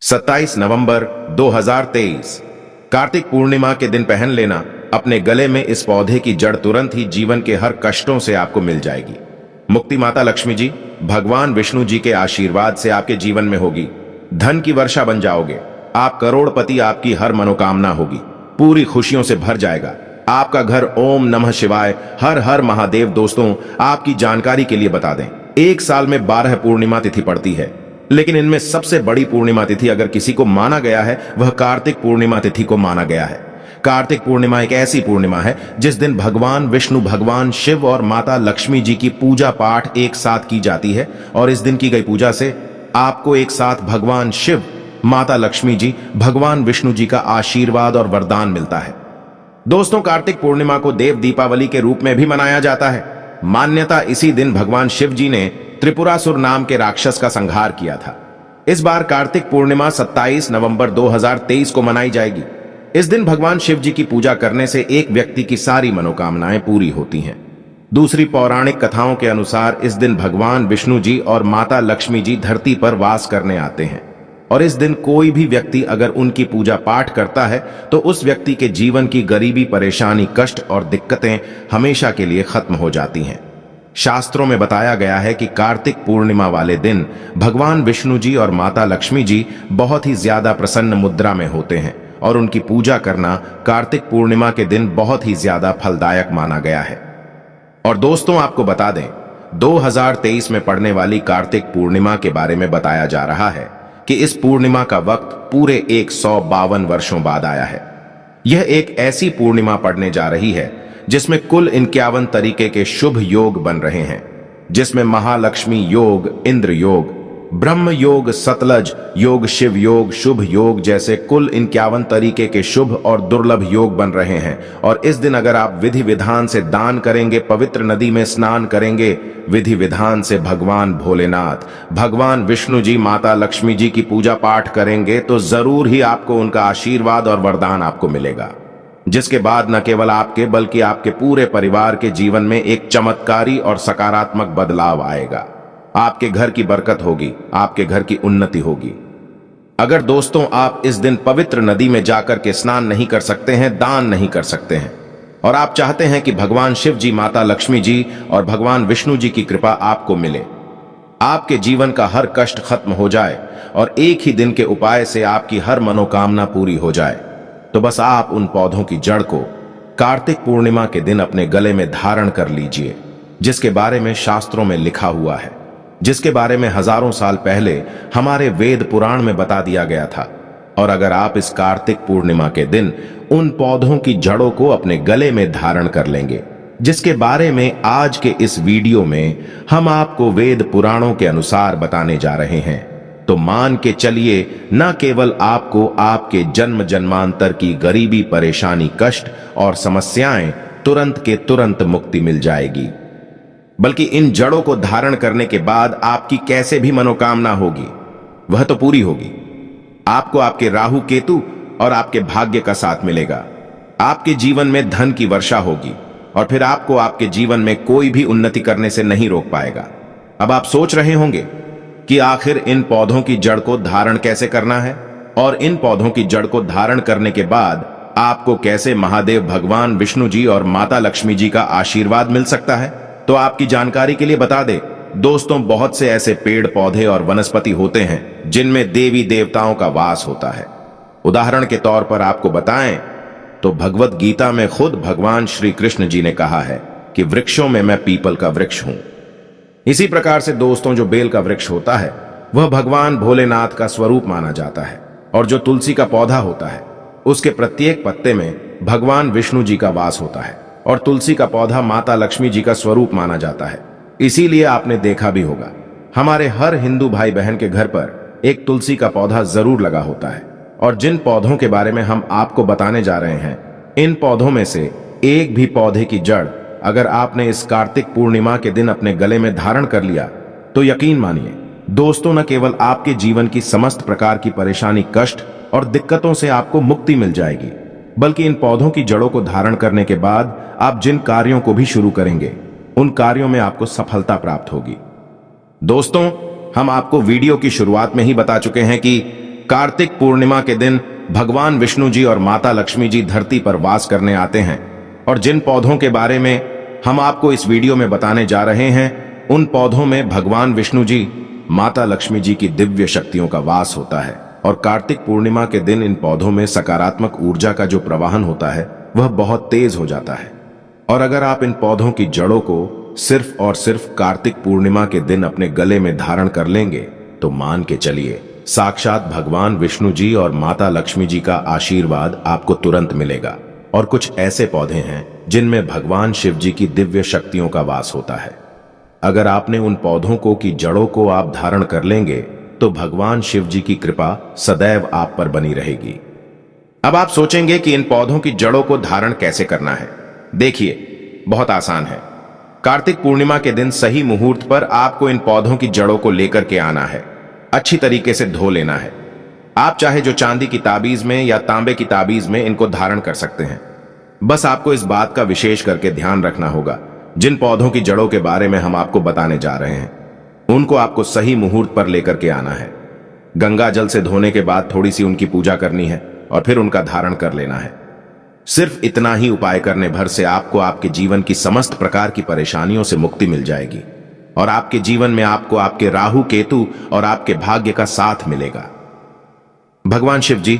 27 नवंबर 2023 कार्तिक पूर्णिमा के दिन पहन लेना अपने गले में इस पौधे की जड़, तुरंत ही जीवन के हर कष्टों से आपको मिल जाएगी। मुक्ति माता लक्ष्मी जी, भगवान विष्णु जी के आशीर्वाद से आपके जीवन में होगी। धन की वर्षा बन जाओगे, आप करोड़पति, आपकी हर मनोकामना होगी, पूरी खुशियों से भर जाएगा आपका घर। ओम नमः शिवाय, हर हर महादेव। दोस्तों, आपकी जानकारी के लिए बता दें, एक साल में 12 पूर्णिमा तिथि पड़ती है, लेकिन इनमें सबसे बड़ी पूर्णिमा तिथि अगर किसी को माना गया है, वह कार्तिक पूर्णिमा तिथि को माना गया है। कार्तिक पूर्णिमा एक ऐसी पूर्णिमा है जिस दिन भगवान विष्णु, भगवान शिव और माता लक्ष्मी जी की पूजा पाठ एक साथ की जाती है, और इस दिन की गई पूजा से आपको एक साथ भगवान शिव, माता लक्ष्मी जी, भगवान विष्णु जी का आशीर्वाद और वरदान मिलता है। दोस्तों, कार्तिक पूर्णिमा को देव दीपावली के रूप में भी मनाया जाता है। मान्यता इसी दिन भगवान शिव जी ने त्रिपुरासुर नाम के राक्षस का संहार किया था। इस बार कार्तिक पूर्णिमा 27 नवंबर 2023 को मनाई जाएगी। इस दिन भगवान शिव जी की पूजा करने से एक व्यक्ति की सारी मनोकामनाएं पूरी होती हैं। दूसरी पौराणिक कथाओं के अनुसार इस दिन भगवान विष्णु जी और माता लक्ष्मी जी धरती पर वास करने आते हैं, और इस दिन कोई भी व्यक्ति अगर उनकी पूजा पाठ करता है तो उस व्यक्ति के जीवन की गरीबी, परेशानी, कष्ट और दिक्कतें हमेशा के लिए खत्म हो जाती हैं। शास्त्रों में बताया गया है कि कार्तिक पूर्णिमा वाले दिन भगवान विष्णु जी और माता लक्ष्मी जी बहुत ही ज्यादा प्रसन्न मुद्रा में होते हैं, और उनकी पूजा करना कार्तिक पूर्णिमा के दिन बहुत ही ज्यादा फलदायक माना गया है। और दोस्तों, आपको बता दें, 2023 में पड़ने वाली कार्तिक पूर्णिमा के बारे में बताया जा रहा है कि इस पूर्णिमा का वक्त पूरे 152 वर्षों बाद आया है। यह एक ऐसी पूर्णिमा पड़ने जा रही है जिसमें कुल 51 तरीके के शुभ योग बन रहे हैं, जिसमें महालक्ष्मी योग, इंद्र योग, ब्रह्म योग, सतलज योग, शिव योग, शुभ योग जैसे कुल 51 तरीके के शुभ और दुर्लभ योग बन रहे हैं। और इस दिन अगर आप विधि विधान से दान करेंगे, पवित्र नदी में स्नान करेंगे, विधि विधान से भगवान भोलेनाथ, भगवान विष्णु जी, माता लक्ष्मी जी की पूजा पाठ करेंगे, तो जरूर ही आपको उनका आशीर्वाद और वरदान आपको मिलेगा, जिसके बाद न केवल आपके बल्कि आपके पूरे परिवार के जीवन में एक चमत्कारी और सकारात्मक बदलाव आएगा। आपके घर की बरकत होगी, आपके घर की उन्नति होगी। अगर दोस्तों आप इस दिन पवित्र नदी में जाकर के स्नान नहीं कर सकते हैं, दान नहीं कर सकते हैं, और आप चाहते हैं कि भगवान शिव जी, माता लक्ष्मी जी और भगवान विष्णु जी की कृपा आपको मिले, आपके जीवन का हर कष्ट खत्म हो जाए और एक ही दिन के उपाय से आपकी हर मनोकामना पूरी हो जाए, तो बस आप उन पौधों की जड़ को कार्तिक पूर्णिमा के दिन अपने गले में धारण कर लीजिए, जिसके बारे में शास्त्रों में लिखा हुआ है, जिसके बारे में हजारों साल पहले हमारे वेद पुराण में बता दिया गया था। और अगर आप इस कार्तिक पूर्णिमा के दिन उन पौधों की जड़ों को अपने गले में धारण कर लेंगे, जिसके बारे में आज के इस वीडियो में हम आपको वेद पुराणों के अनुसार बताने जा रहे हैं, तो मान के चलिए, न केवल आपको आपके जन्म जन्मांतर की गरीबी, परेशानी, कष्ट और समस्याएं तुरंत के तुरंत मुक्ति मिल जाएगी, बल्कि इन जड़ों को धारण करने के बाद आपकी कैसे भी मनोकामना होगी वह तो पूरी होगी। आपको आपके राहु केतु और आपके भाग्य का साथ मिलेगा, आपके जीवन में धन की वर्षा होगी, और फिर आपको आपके जीवन में कोई भी उन्नति करने से नहीं रोक पाएगा। अब आप सोच रहे होंगे कि आखिर इन पौधों की जड़ को धारण कैसे करना है, और इन पौधों की जड़ को धारण करने के बाद आपको कैसे महादेव, भगवान विष्णु जी और माता लक्ष्मी जी का आशीर्वाद मिल सकता है। तो आपकी जानकारी के लिए बता दें दोस्तों, बहुत से ऐसे पेड़, पौधे और वनस्पति होते हैं जिनमें देवी देवताओं का वास होता है। उदाहरण के तौर पर आपको बताएं तो भगवत गीता में खुद भगवान श्री कृष्ण जी ने कहा है कि वृक्षों में मैं पीपल का वृक्ष हूं। इसी प्रकार से दोस्तों, जो बेल का वृक्ष होता है वह भगवान भोलेनाथ का स्वरूप माना जाता है, और जो तुलसी का पौधा होता है उसके प्रत्येक पत्ते में भगवान विष्णु जी का वास होता है, और तुलसी का पौधा माता लक्ष्मी जी का स्वरूप माना जाता है। इसीलिए आपने देखा भी होगा, हमारे हर हिंदू भाई बहन के घर पर एक तुलसी का पौधा जरूर लगा होता है। और जिन पौधों के बारे में हम आपको बताने जा रहे हैं, इन पौधों में से एक भी पौधे की जड़ अगर आपने इस कार्तिक पूर्णिमा के दिन अपने गले में धारण कर लिया, तो यकीन मानिए दोस्तों, न केवल आपके जीवन की समस्त प्रकार की परेशानी, कष्ट और दिक्कतों से आपको मुक्ति मिल जाएगी, बल्कि इन पौधों की जड़ों को धारण करने के बाद आप जिन कार्यों को भी शुरू करेंगे, उन कार्यों में आपको सफलता प्राप्त होगी। दोस्तों, हम आपको वीडियो की शुरुआत में ही बता चुके हैं कि कार्तिक पूर्णिमा के दिन भगवान विष्णु जी और माता लक्ष्मी जी धरती पर वास करने आते हैं और जिन पौधों के बारे में हम आपको इस वीडियो में बताने जा रहे हैं, उन पौधों में भगवान विष्णु जी, माता लक्ष्मी जी की दिव्य शक्तियों का वास होता है। और कार्तिक पूर्णिमा के दिन इन पौधों में सकारात्मक ऊर्जा का जो प्रवाहन होता है वह बहुत तेज हो जाता है। और अगर आप इन पौधों की जड़ों को सिर्फ और सिर्फ कार्तिक पूर्णिमा के दिन अपने गले में धारण कर लेंगे तो मान के चलिए साक्षात भगवान विष्णु जी और माता लक्ष्मी जी का आशीर्वाद आपको तुरंत मिलेगा। और कुछ ऐसे पौधे हैं जिनमें भगवान शिव जी की दिव्य शक्तियों का वास होता है। अगर आपने उन पौधों को की जड़ों को आप धारण कर लेंगे तो भगवान शिव जी की कृपा सदैव आप पर बनी रहेगी। अब आप सोचेंगे कि इन पौधों की जड़ों को धारण कैसे करना है। देखिए, बहुत आसान है। कार्तिक पूर्णिमा के दिन सही मुहूर्त पर आपको इन पौधों की जड़ों को लेकर के आना है। अच्छी तरीके से धो लेना है। आप चाहे जो चांदी की ताबीज में या तांबे की ताबीज में इनको धारण कर सकते हैं। बस आपको इस बात का विशेष करके ध्यान रखना होगा, जिन पौधों की जड़ों के बारे में हम आपको बताने जा रहे हैं उनको आपको सही मुहूर्त पर लेकर के आना है। गंगा जल से धोने के बाद थोड़ी सी उनकी पूजा करनी है और फिर उनका धारण कर लेना है। सिर्फ इतना ही उपाय करने भर से आपको आपके जीवन की समस्त प्रकार की परेशानियों से मुक्ति मिल जाएगी और आपके जीवन में आपको आपके राहु केतु और आपके भाग्य का साथ मिलेगा। भगवान शिव जी,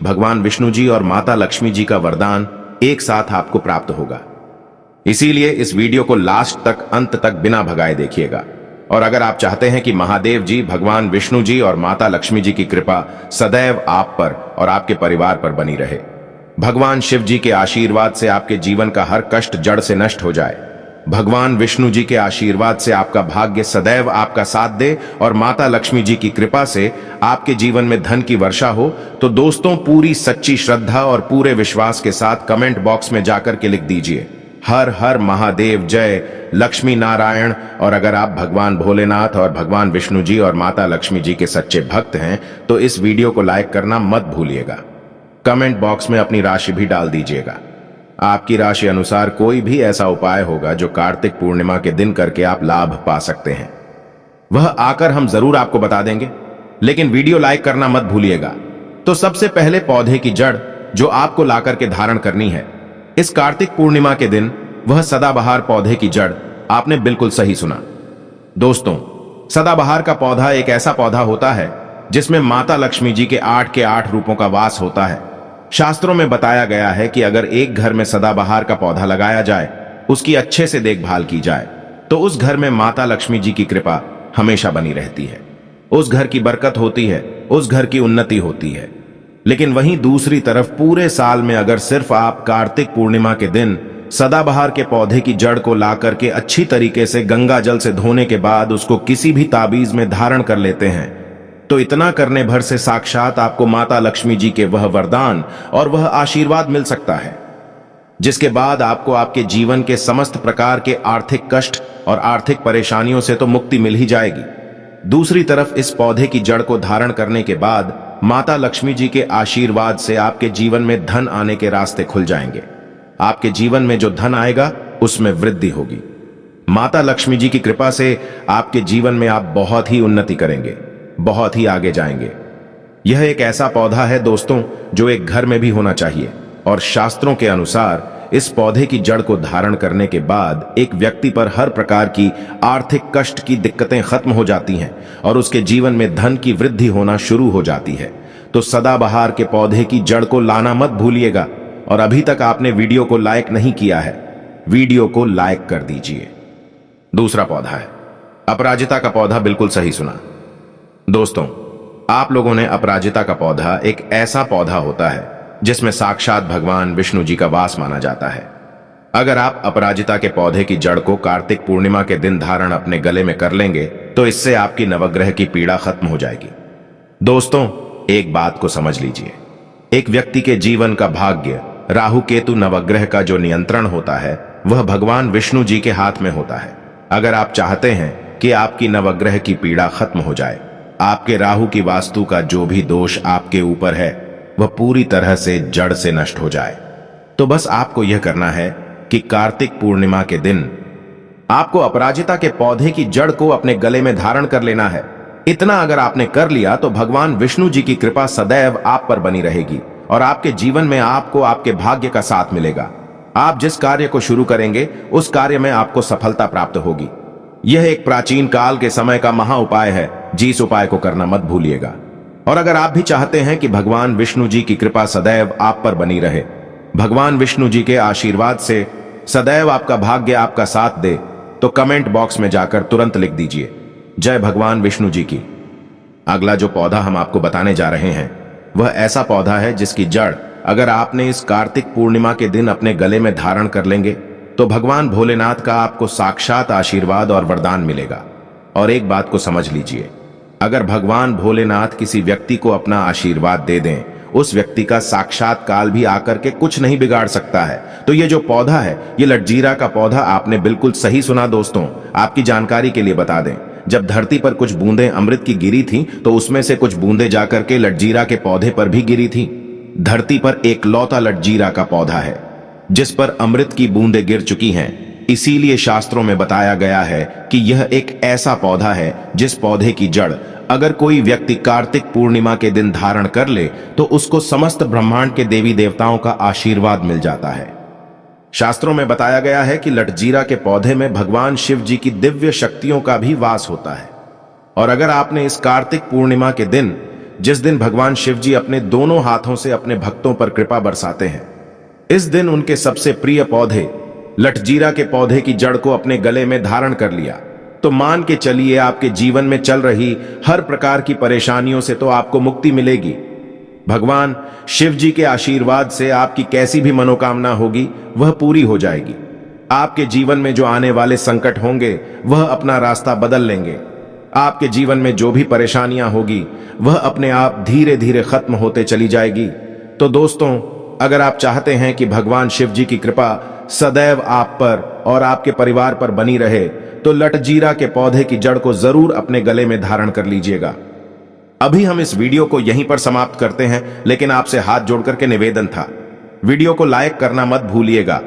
भगवान विष्णु जी और माता लक्ष्मी जी का वरदान एक साथ आपको प्राप्त होगा। इसीलिए इस वीडियो को लास्ट तक, अंत तक बिना भगाए देखिएगा। और अगर आप चाहते हैं कि महादेव जी, भगवान विष्णु जी और माता लक्ष्मी जी की कृपा सदैव आप पर और आपके परिवार पर बनी रहे, भगवान शिव जी के आशीर्वाद से आपके जीवन का हर कष्ट जड़ से नष्ट हो जाए, भगवान विष्णु जी के आशीर्वाद से आपका भाग्य सदैव आपका साथ दे और माता लक्ष्मी जी की कृपा से आपके जीवन में धन की वर्षा हो, तो दोस्तों पूरी सच्ची श्रद्धा और पूरे विश्वास के साथ कमेंट बॉक्स में जाकर के लिख दीजिए हर हर महादेव, जय लक्ष्मी नारायण। और अगर आप भगवान भोलेनाथ और भगवान विष्णु जी और माता लक्ष्मी जी के सच्चे भक्त हैं तो इस वीडियो को लाइक करना मत भूलिएगा। कमेंट बॉक्स में अपनी राशि भी डाल दीजिएगा। आपकी राशि अनुसार कोई भी ऐसा उपाय होगा जो कार्तिक पूर्णिमा के दिन करके आप लाभ पा सकते हैं, वह आकर हम जरूर आपको बता देंगे, लेकिन वीडियो लाइक करना मत भूलिएगा। तो सबसे पहले पौधे की जड़ जो आपको लाकर के धारण करनी है इस कार्तिक पूर्णिमा के दिन, वह सदाबहार पौधे की जड़। आपने बिल्कुल सही सुना दोस्तों, सदाबहार का पौधा एक ऐसा पौधा होता है जिसमें माता लक्ष्मी जी के 8 के 8 रूपों का वास होता है। शास्त्रों में बताया गया है कि अगर एक घर में सदाबहार का पौधा लगाया जाए, उसकी अच्छे से देखभाल की जाए, तो उस घर में माता लक्ष्मी जी की कृपा हमेशा बनी रहती है। उस घर की बरकत होती है, उस घर की उन्नति होती है। लेकिन वहीं दूसरी तरफ पूरे साल में अगर सिर्फ आप कार्तिक पूर्णिमा के दिन सदाबहार के पौधे की जड़ को ला करके अच्छी तरीके से गंगा जल से धोने के बाद उसको किसी भी ताबीज में धारण कर लेते हैं, तो इतना करने भर से साक्षात आपको माता लक्ष्मी जी के वह वरदान और वह आशीर्वाद मिल सकता है, जिसके बाद आपको आपके जीवन के समस्त प्रकार के आर्थिक कष्ट और आर्थिक परेशानियों से तो मुक्ति मिल ही जाएगी। दूसरी तरफ इस पौधे की जड़ को धारण करने के बाद माता लक्ष्मी जी के आशीर्वाद से आपके जीवन में धन आने के रास्ते खुल जाएंगे। आपके जीवन में जो धन आएगा उसमें वृद्धि होगी। माता लक्ष्मी जी की कृपा से आपके जीवन में आप बहुत ही उन्नति करेंगे, बहुत ही आगे जाएंगे। यह एक ऐसा पौधा है दोस्तों जो एक घर में भी होना चाहिए और शास्त्रों के अनुसार इस पौधे की जड़ को धारण करने के बाद एक व्यक्ति पर हर प्रकार की आर्थिक कष्ट की दिक्कतें खत्म हो जाती हैं और उसके जीवन में धन की वृद्धि होना शुरू हो जाती है। तो सदाबहार के पौधे की जड़ को लाना मत भूलिएगा। और अभी तक आपने वीडियो को लाइक नहीं किया है, वीडियो को लाइक कर दीजिए। दूसरा पौधा है अपराजिता का पौधा। बिल्कुल सही सुना दोस्तों, आप लोगों ने अपराजिता का पौधा एक ऐसा पौधा होता है जिसमें साक्षात भगवान विष्णु जी का वास माना जाता है। अगर आप अपराजिता के पौधे की जड़ को कार्तिक पूर्णिमा के दिन धारण अपने गले में कर लेंगे तो इससे आपकी नवग्रह की पीड़ा खत्म हो जाएगी। दोस्तों एक बात को समझ लीजिए, एक व्यक्ति के जीवन का भाग्य राहु केतु नवग्रह का जो नियंत्रण होता है वह भगवान विष्णु जी के हाथ में होता है। अगर आप चाहते हैं कि आपकी नवग्रह की पीड़ा खत्म हो जाए, आपके राहु की वास्तु का जो भी दोष आपके ऊपर है वह पूरी तरह से जड़ से नष्ट हो जाए, तो बस आपको यह करना है कि कार्तिक पूर्णिमा के दिन आपको अपराजिता के पौधे की जड़ को अपने गले में धारण कर लेना है इतना अगर आपने कर लिया तो भगवान विष्णु जी की कृपा सदैव आप पर बनी रहेगी और आपके जीवन में आपको आपके भाग्य का साथ मिलेगा। आप जिस कार्य को शुरू करेंगे उस कार्य में आपको सफलता प्राप्त होगी। यह एक प्राचीन काल के समय का महा उपाय है, जिस उपाय को करना मत भूलिएगा। और अगर आप भी चाहते हैं कि भगवान विष्णु जी की कृपा सदैव आप पर बनी रहे, भगवान विष्णु जी के आशीर्वाद से सदैव आपका भाग्य आपका साथ दे, तो कमेंट बॉक्स में जाकर तुरंत लिख दीजिए जय भगवान विष्णु जी की। अगला जो पौधा हम आपको बताने जा रहे हैं वह ऐसा पौधा है जिसकी जड़ अगर आपने इस कार्तिक पूर्णिमा के दिन अपने गले में धारण कर लेंगे तो भगवान भोलेनाथ का आपको साक्षात आशीर्वाद और वरदान मिलेगा। और एक बात को समझ लीजिए, अगर भगवान भोलेनाथ किसी व्यक्ति को अपना आशीर्वाद दे दें, उस व्यक्ति का साक्षात काल भी आकर के कुछ नहीं बिगाड़ सकता है। तो ये जो पौधा है, ये लटजीरा का पौधा, आपने बिल्कुल सही सुना दोस्तों। आपकी जानकारी के लिए बता दें, जब धरती पर कुछ बूंदें अमृत की गिरी थी तो उसमें से कुछ बूंदें जाकर के लटजीरा के पौधे पर भी गिरी थी। धरती पर एक लौता लटजीरा का पौधा है जिस पर अमृत की बूंदें गिर चुकी हैं। इसीलिए शास्त्रों में बताया गया है कि यह एक ऐसा पौधा है जिस पौधे की जड़ अगर कोई व्यक्ति कार्तिक पूर्णिमा के दिन धारण कर ले तो उसको समस्त ब्रह्मांड के देवी देवताओं का आशीर्वाद मिल जाता है। शास्त्रों में बताया गया है कि लटजीरा के पौधे में भगवान शिव जी की दिव्य शक्तियों का भी वास होता है। और अगर आपने इस कार्तिक पूर्णिमा के दिन, जिस दिन भगवान शिव जी अपने दोनों हाथों से अपने भक्तों पर कृपा बरसाते हैं, इस दिन उनके सबसे प्रिय पौधे लटजीरा के पौधे की जड़ को अपने गले में धारण कर लिया, तो मान के चलिए आपके जीवन में चल रही हर प्रकार की परेशानियों से तो आपको मुक्ति मिलेगी। भगवान शिव जी के आशीर्वाद से आपकी कैसी भी मनोकामना होगी वह पूरी हो जाएगी। आपके जीवन में जो आने वाले संकट होंगे वह अपना रास्ता बदल लेंगे। आपके जीवन में जो भी परेशानियां होगी वह अपने आप धीरे धीरे खत्म होते चली जाएगी। तो दोस्तों, अगर आप चाहते हैं कि भगवान शिव जी की कृपा सदैव आप पर और आपके परिवार पर बनी रहे, तो लटजीरा के पौधे की जड़ को जरूर अपने गले में धारण कर लीजिएगा। अभी हम इस वीडियो को यहीं पर समाप्त करते हैं, लेकिन आपसे हाथ जोड़ करके निवेदन था, वीडियो को लाइक करना मत भूलिएगा।